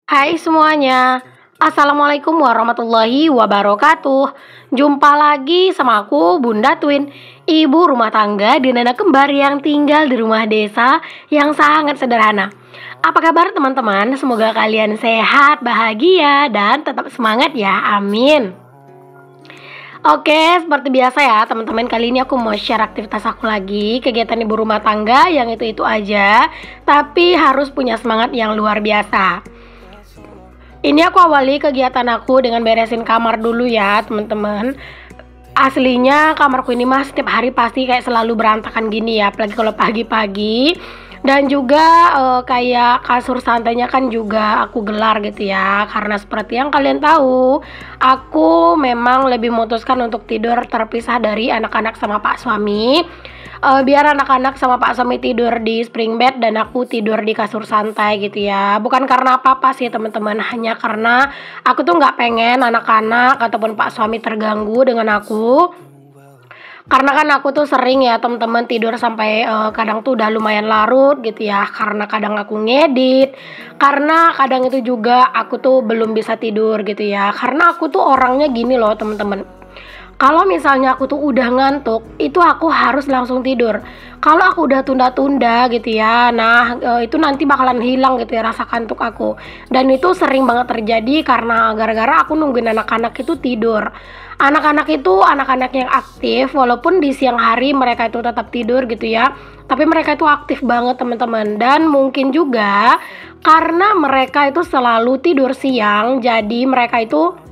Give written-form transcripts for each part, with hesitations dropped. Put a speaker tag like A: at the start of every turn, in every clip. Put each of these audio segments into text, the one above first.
A: Hai semuanya, Assalamualaikum warahmatullahi wabarakatuh. Jumpa lagi sama aku Bunda Twin, ibu rumah tangga dan anak kembar yang tinggal di rumah desa yang sangat sederhana. Apa kabar teman-teman? Semoga kalian sehat, bahagia, dan tetap semangat ya, amin. Oke, seperti biasa ya teman-teman, kali ini aku mau share aktivitas aku lagi. Kegiatan ibu rumah tangga yang itu-itu aja, tapi harus punya semangat yang luar biasa. Ini aku awali kegiatan aku dengan beresin kamar dulu ya teman-teman. Aslinya kamarku ini mah setiap hari pasti kayak selalu berantakan gini ya, apalagi kalau pagi-pagi. Dan juga kayak kasur santainya kan juga aku gelar gitu ya. Karena seperti yang kalian tahu, aku memang lebih memutuskan untuk tidur terpisah dari anak-anak sama pak suami. Biar anak-anak sama pak suami tidur di spring bed dan aku tidur di kasur santai gitu ya. Bukan karena apa-apa sih teman-teman, hanya karena aku tuh nggak pengen anak-anak ataupun pak suami terganggu dengan aku. Karena kan aku tuh sering ya teman-teman tidur sampai kadang tuh udah lumayan larut gitu ya. Karena kadang aku ngedit, karena kadang itu juga aku tuh belum bisa tidur gitu ya. Karena aku tuh orangnya gini loh teman-teman. Kalau misalnya aku tuh udah ngantuk, itu aku harus langsung tidur. Kalau aku udah tunda-tunda gitu ya, nah itu nanti bakalan hilang gitu ya rasa kantuk aku. Dan itu sering banget terjadi karena gara-gara aku nungguin anak-anak itu tidur. Anak-anak itu anak-anak yang aktif, walaupun di siang hari mereka itu tetap tidur gitu ya. Tapi mereka itu aktif banget teman-teman. Dan mungkin juga karena mereka itu selalu tidur siang, jadi mereka itu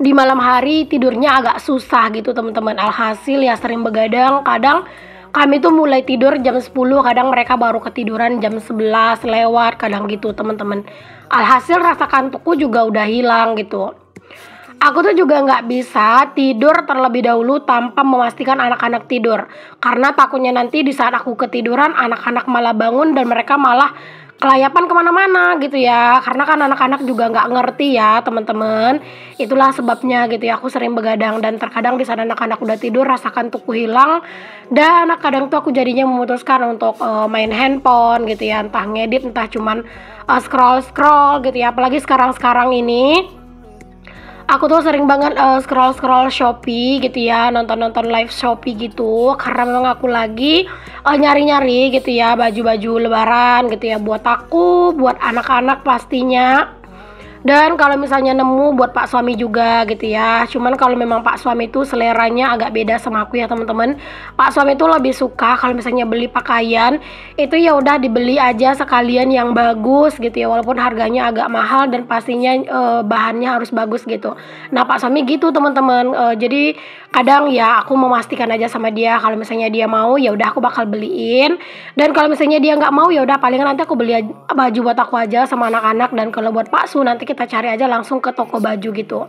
A: di malam hari tidurnya agak susah gitu teman-teman. Alhasil ya sering begadang. Kadang kami tuh mulai tidur jam 10, kadang mereka baru ketiduran jam 11 lewat, kadang gitu teman-teman. Alhasil rasa kantukku juga udah hilang gitu. Aku tuh juga nggak bisa tidur terlebih dahulu tanpa memastikan anak-anak tidur. Karena takutnya nanti di saat aku ketiduran, anak-anak malah bangun dan mereka malah kelayapan kemana-mana gitu ya. Karena kan anak-anak juga nggak ngerti ya teman-teman. Itulah sebabnya gitu ya, aku sering begadang. Dan terkadang di saat anak-anak udah tidur, rasa kantukku hilang. Dan kadang tuh aku jadinya memutuskan untuk main handphone gitu ya. Entah ngedit, entah cuman scroll-scroll gitu ya. Apalagi sekarang-sekarang ini aku tuh sering banget scroll-scroll Shopee gitu ya, nonton-nonton live Shopee gitu. Karena memang aku lagi nyari-nyari gitu ya baju-baju lebaran gitu ya, buat aku, buat anak-anak pastinya. Dan kalau misalnya nemu buat pak suami juga gitu ya. Cuman kalau memang pak suami itu seleranya agak beda sama aku ya teman-teman. Pak suami itu lebih suka kalau misalnya beli pakaian itu ya udah dibeli aja sekalian yang bagus gitu ya, walaupun harganya agak mahal dan pastinya bahannya harus bagus gitu. Nah pak suami gitu teman-teman. Jadi kadang ya aku memastikan aja sama dia, kalau misalnya dia mau ya udah aku bakal beliin. Dan kalau misalnya dia nggak mau ya udah palingan nanti aku beli baju buat aku aja sama anak-anak. Dan kalau buat Pak Su nanti kita cari aja langsung ke toko baju gitu.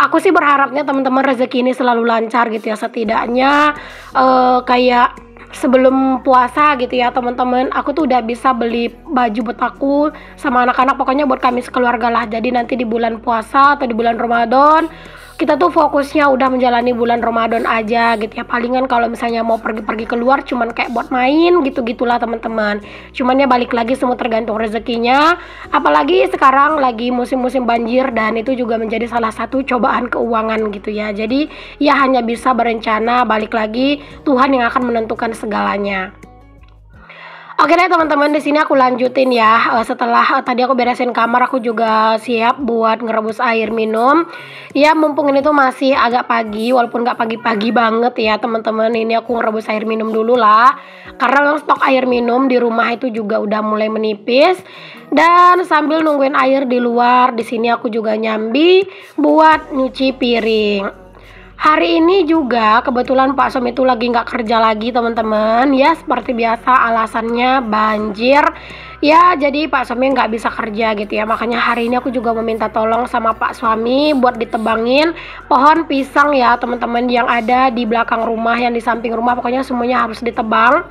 A: Aku sih berharapnya teman-teman rezeki ini selalu lancar gitu ya, setidaknya kayak sebelum puasa gitu ya teman-teman, aku tuh udah bisa beli baju buat aku sama anak-anak, pokoknya buat kami sekeluarga lah. Jadi nanti di bulan puasa atau di bulan Ramadan kita tuh fokusnya udah menjalani bulan Ramadan aja gitu ya. Palingan kalau misalnya mau pergi-pergi keluar cuman kayak buat main gitu-gitulah teman-teman. Cuman ya balik lagi semua tergantung rezekinya. Apalagi sekarang lagi musim-musim banjir dan itu juga menjadi salah satu cobaan keuangan gitu ya. Jadi ya hanya bisa berencana, balik lagi Tuhan yang akan menentukan segalanya. Oke deh teman-teman, di sini aku lanjutin ya. Setelah tadi aku beresin kamar, aku juga siap buat ngerebus air minum. Ya mumpung ini tuh masih agak pagi, walaupun nggak pagi-pagi banget ya teman-teman. Ini aku ngerebus air minum dulu lah. Karena memang stok air minum di rumah itu juga udah mulai menipis. Dan sambil nungguin air di luar, di sini aku juga nyambi buat nyuci piring. Hari ini juga kebetulan Pak Som itu lagi nggak kerja lagi teman-teman. Ya seperti biasa alasannya banjir. Ya jadi Pak Suami nggak bisa kerja gitu ya. Makanya hari ini aku juga meminta tolong sama Pak Suami buat ditebangin pohon pisang ya teman-teman, yang ada di belakang rumah, yang di samping rumah. Pokoknya semuanya harus ditebang.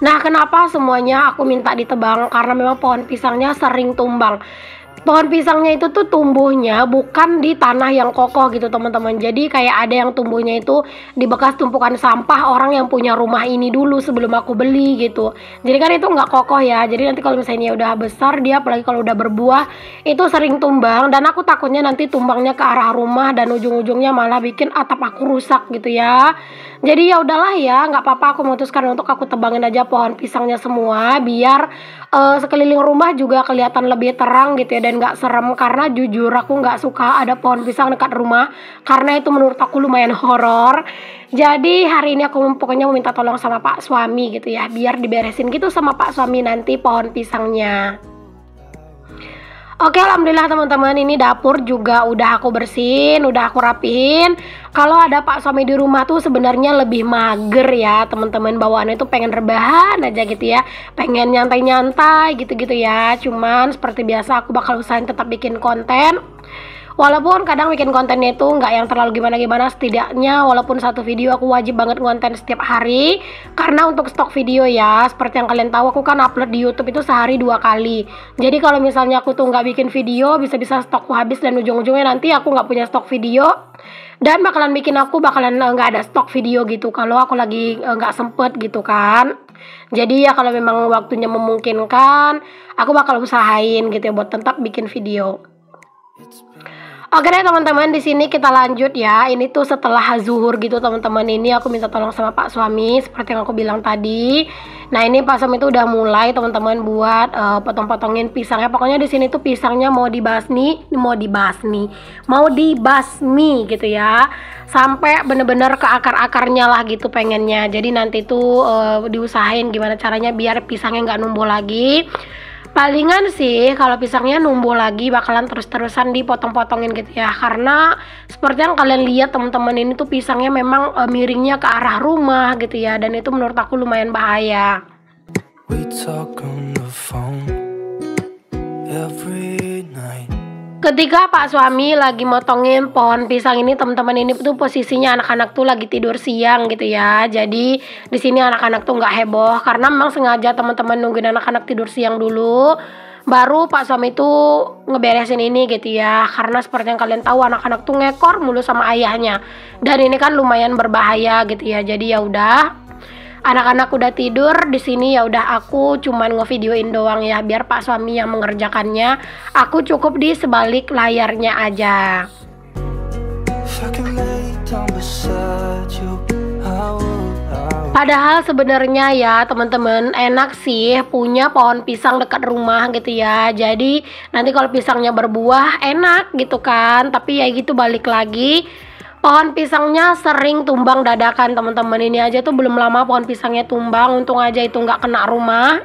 A: Nah kenapa semuanya aku minta ditebang? Karena memang pohon pisangnya sering tumbang. pohon pisangnya itu tuh tumbuhnya bukan di tanah yang kokoh gitu teman-teman. Jadi kayak ada yang tumbuhnya itu di bekas tumpukan sampah orang yang punya rumah ini dulu sebelum aku beli gitu. Jadi kan itu nggak kokoh ya. Jadi nanti kalau misalnya udah besar dia, apalagi kalau udah berbuah, itu sering tumbang. Dan aku takutnya nanti tumbangnya ke arah rumah dan ujung-ujungnya malah bikin atap aku rusak gitu ya. Jadi ya udahlah ya, nggak apa-apa, aku memutuskan untuk aku tebangin aja pohon pisangnya semua biar sekeliling rumah juga kelihatan lebih terang gitu ya dan nggak serem. Karena jujur aku nggak suka ada pohon pisang dekat rumah karena itu menurut aku lumayan horor. Jadi hari ini aku pokoknya mau minta tolong sama Pak suami gitu ya biar diberesin gitu sama Pak suami nanti pohon pisangnya. Oke, alhamdulillah teman-teman, ini dapur juga udah aku bersihin, udah aku rapihin. Kalau ada Pak suami di rumah tuh sebenarnya lebih mager ya teman-teman, bawaannya tuh pengen rebahan aja gitu ya, pengen nyantai-nyantai gitu-gitu ya. Cuman seperti biasa aku bakal usahain tetap bikin konten. Walaupun kadang bikin kontennya itu nggak yang terlalu gimana-gimana, setidaknya walaupun satu video aku wajib banget konten setiap hari. Karena untuk stok video ya, seperti yang kalian tahu aku kan upload di YouTube itu sehari 2 kali. Jadi kalau misalnya aku tuh nggak bikin video, bisa-bisa stokku habis dan ujung-ujungnya nanti aku nggak punya stok video. Dan bakalan bikin aku bakalan nggak ada stok video gitu kalau aku lagi nggak sempet gitu kan. Jadi ya kalau memang waktunya memungkinkan, aku bakal usahain gitu ya buat tetap bikin video. Oke deh teman-teman, di sini kita lanjut ya. Ini tuh setelah zuhur gitu teman-teman. Ini aku minta tolong sama Pak suami seperti yang aku bilang tadi. Nah, ini Pak suami itu udah mulai teman-teman buat potong-potongin pisangnya. Pokoknya di sini tuh pisangnya mau dibasmi gitu ya. Sampai bener-bener ke akar-akarnya lah gitu pengennya. Jadi nanti tuh diusahain gimana caranya biar pisangnya nggak numbuh lagi. Palingan sih kalau pisangnya numbuh lagi bakalan terus-terusan dipotong-potongin gitu ya. Karena seperti yang kalian lihat teman-teman, ini tuh pisangnya memang miringnya ke arah rumah gitu ya. Dan itu menurut aku lumayan bahaya. We talk on the phone every night. Ketika Pak suami lagi motongin pohon pisang ini teman-teman, ini tuh posisinya anak-anak tuh lagi tidur siang gitu ya. Jadi di sini anak-anak tuh nggak heboh karena memang sengaja teman-teman nungguin anak-anak tidur siang dulu, baru Pak suami tuh ngeberesin ini gitu ya. Karena seperti yang kalian tahu anak-anak tuh ngekor mulu sama ayahnya. Dan ini kan lumayan berbahaya gitu ya. Jadi ya udah, anak-anak udah tidur di sini, ya udah aku cuman ngevideoin doang ya biar Pak suami yang mengerjakannya. Aku cukup di sebalik layarnya aja. Padahal sebenarnya ya teman-teman enak sih punya pohon pisang dekat rumah gitu ya. Jadi nanti kalau pisangnya berbuah enak gitu kan. Tapi ya gitu balik lagi, pohon pisangnya sering tumbang dadakan teman-teman. Ini aja tuh belum lama pohon pisangnya tumbang, untung aja itu nggak kena rumah.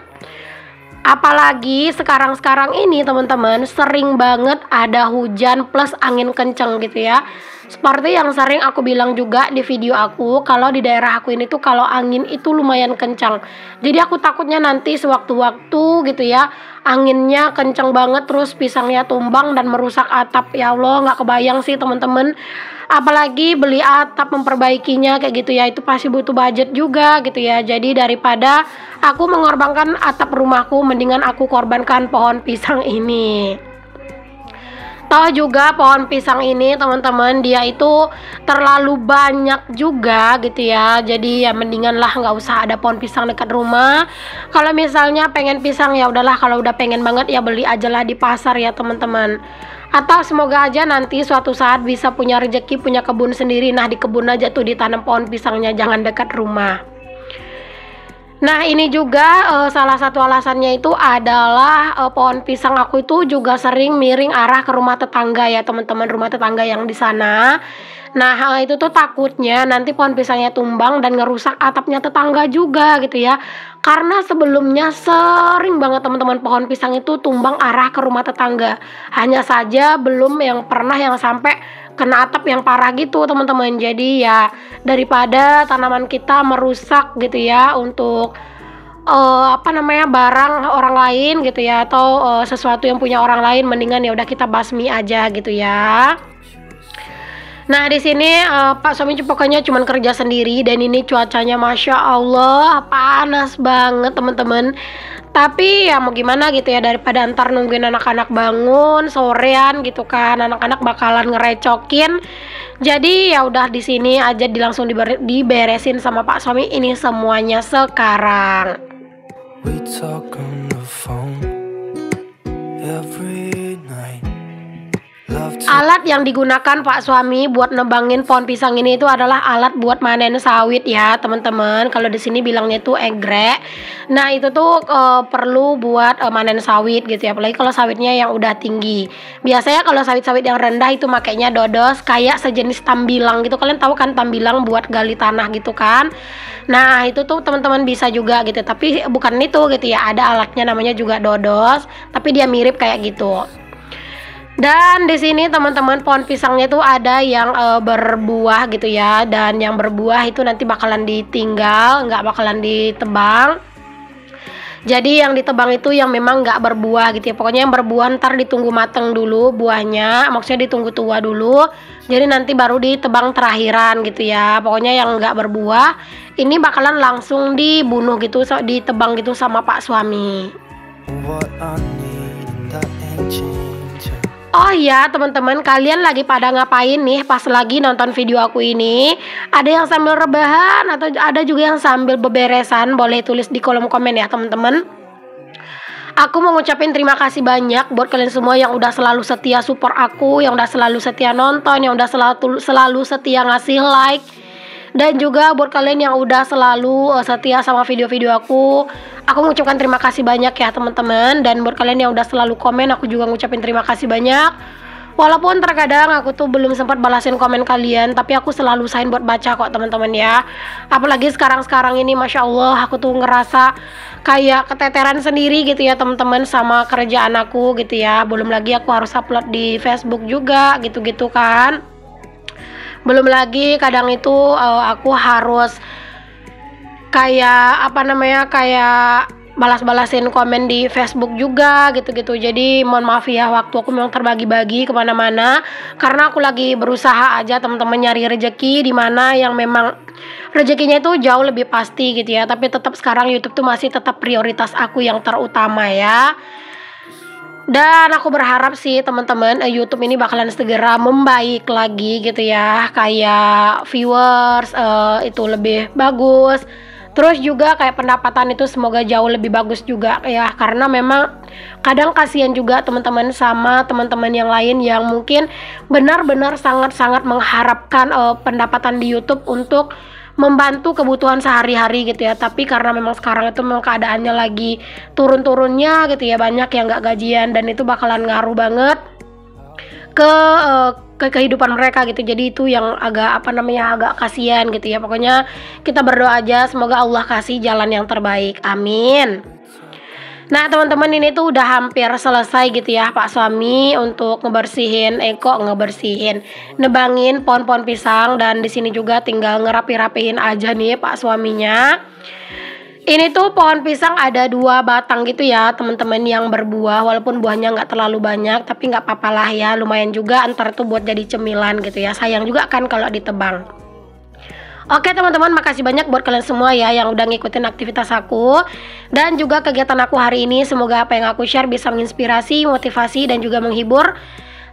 A: Apalagi sekarang-sekarang ini teman-teman sering banget ada hujan plus angin kenceng gitu ya. Seperti yang sering aku bilang juga di video aku, kalau di daerah aku ini tuh kalau angin itu lumayan kencang. Jadi aku takutnya nanti sewaktu-waktu gitu ya, anginnya kencang banget terus pisangnya tumbang dan merusak atap. Ya Allah, nggak kebayang sih teman-teman. Apalagi beli atap memperbaikinya kayak gitu ya, itu pasti butuh budget juga gitu ya. Jadi daripada aku mengorbankan atap rumahku, mendingan aku korbankan pohon pisang ini. Toh juga pohon pisang ini teman-teman dia itu terlalu banyak juga gitu ya. Jadi ya mendingan lah nggak usah ada pohon pisang dekat rumah. Kalau misalnya pengen pisang ya udahlah, kalau udah pengen banget ya beli aja lah di pasar ya teman-teman. Atau semoga aja nanti suatu saat bisa punya rezeki punya kebun sendiri. Nah di kebun aja tuh ditanam pohon pisangnya, jangan dekat rumah. Nah ini juga salah satu alasannya itu adalah pohon pisang aku itu juga sering miring arah ke rumah tetangga ya teman-teman, rumah tetangga yang di sana. Nah itu tuh takutnya nanti pohon pisangnya tumbang dan ngerusak atapnya tetangga juga gitu ya. Karena sebelumnya sering banget teman-teman pohon pisang itu tumbang arah ke rumah tetangga. Hanya saja belum yang pernah yang sampai kena atap yang parah gitu teman-teman. Jadi ya daripada tanaman kita merusak gitu ya untuk barang orang lain gitu ya, atau sesuatu yang punya orang lain, mendingan ya udah kita basmi aja gitu ya. Nah di sini Pak suami pokoknya cuman kerja sendiri dan ini cuacanya masya Allah panas banget teman-teman. Tapi ya mau gimana gitu ya, daripada ntar nungguin anak-anak bangun sorean gitu kan, anak-anak bakalan ngerecokin. Jadi ya udah di sini aja langsung diberesin sama Pak suami ini semuanya sekarang.
B: We talk on the phone every night.
A: Alat yang digunakan Pak suami buat nebangin pohon pisang ini itu adalah alat buat manen sawit ya teman-teman. Kalau di sini bilangnya itu egrek. Nah itu tuh perlu buat manen sawit gitu ya. Apalagi kalau sawitnya yang udah tinggi. Biasanya kalau sawit-sawit yang rendah itu makainya dodos kayak sejenis tambilang gitu. Kalian tahu kan tambilang buat gali tanah gitu kan. Nah itu tuh teman-teman bisa juga gitu. Tapi bukan itu gitu ya. Ada alatnya namanya juga dodos. Tapi dia mirip kayak gitu. Dan di sini teman-teman pohon pisangnya itu ada yang berbuah gitu ya, dan yang berbuah itu nanti bakalan ditinggal, nggak bakalan ditebang. Jadi yang ditebang itu yang memang nggak berbuah gitu ya. Pokoknya yang berbuah ntar ditunggu mateng dulu buahnya, maksudnya ditunggu tua dulu. Jadi nanti baru ditebang terakhiran gitu ya. Pokoknya yang nggak berbuah ini bakalan langsung dibunuh gitu, ditebang gitu sama Pak suami.
B: What I need and that ain't changing.
A: Oh ya teman-teman, kalian lagi pada ngapain nih pas lagi nonton video aku ini? Ada yang sambil rebahan atau ada juga yang sambil beberesan? Boleh tulis di kolom komen ya teman-teman. Aku mau ngucapin terima kasih banyak buat kalian semua yang udah selalu setia support aku, yang udah selalu setia nonton, yang udah selalu setia ngasih like. Dan juga buat kalian yang udah selalu setia sama video-video aku mengucapkan terima kasih banyak ya teman-teman. Dan buat kalian yang udah selalu komen, aku juga ngucapin terima kasih banyak. Walaupun terkadang aku tuh belum sempat balasin komen kalian, tapi aku selalu usahain buat baca kok teman-teman ya. Apalagi sekarang-sekarang ini Masya Allah aku tuh ngerasa kayak keteteran sendiri gitu ya teman-teman sama kerjaan aku gitu ya. Belum lagi aku harus upload di Facebook juga gitu-gitu kan. Belum lagi kadang itu aku harus kayak kayak balas-balasin komen di Facebook juga gitu-gitu. Jadi mohon maaf ya, waktu aku memang terbagi-bagi kemana-mana karena aku lagi berusaha aja teman-teman nyari rezeki di mana yang memang rezekinya itu jauh lebih pasti gitu ya. Tapi tetap sekarang YouTube tuh masih tetap prioritas aku yang terutama ya. Dan aku berharap sih teman-teman YouTube ini bakalan segera membaik lagi gitu ya. Kayak viewers itu lebih bagus. Terus juga kayak pendapatan itu semoga jauh lebih bagus juga ya. Karena memang kadang kasihan juga teman-teman sama teman-teman yang lain yang mungkin benar-benar sangat-sangat mengharapkan pendapatan di YouTube untuk membantu kebutuhan sehari-hari gitu ya. Tapi karena memang sekarang itu memang keadaannya lagi turun-turunnya gitu ya, banyak yang nggak gajian dan itu bakalan ngaruh banget ke kehidupan mereka gitu. Jadi itu yang agak agak kasihan gitu ya. Pokoknya kita berdoa aja semoga Allah kasih jalan yang terbaik, amin. Nah teman-teman, ini tuh udah hampir selesai gitu ya Pak suami untuk nebangin pohon-pohon pisang. Dan di sini juga tinggal ngerapi-rapiin aja nih Pak suaminya. Ini tuh pohon pisang ada 2 batang gitu ya teman-teman yang berbuah. Walaupun buahnya nggak terlalu banyak, tapi nggak apa-apa lah ya, lumayan juga ntar tuh buat jadi cemilan gitu ya. Sayang juga kan kalau ditebang. Oke teman-teman, makasih banyak buat kalian semua ya yang udah ngikutin aktivitas aku dan juga kegiatan aku hari ini. Semoga apa yang aku share bisa menginspirasi, motivasi, dan juga menghibur.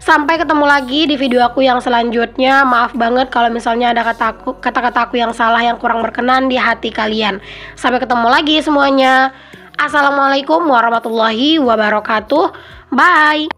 A: Sampai ketemu lagi di video aku yang selanjutnya. Maaf banget kalau misalnya ada kata-kata aku yang salah, yang kurang berkenan di hati kalian. Sampai ketemu lagi semuanya. Assalamualaikum warahmatullahi wabarakatuh. Bye.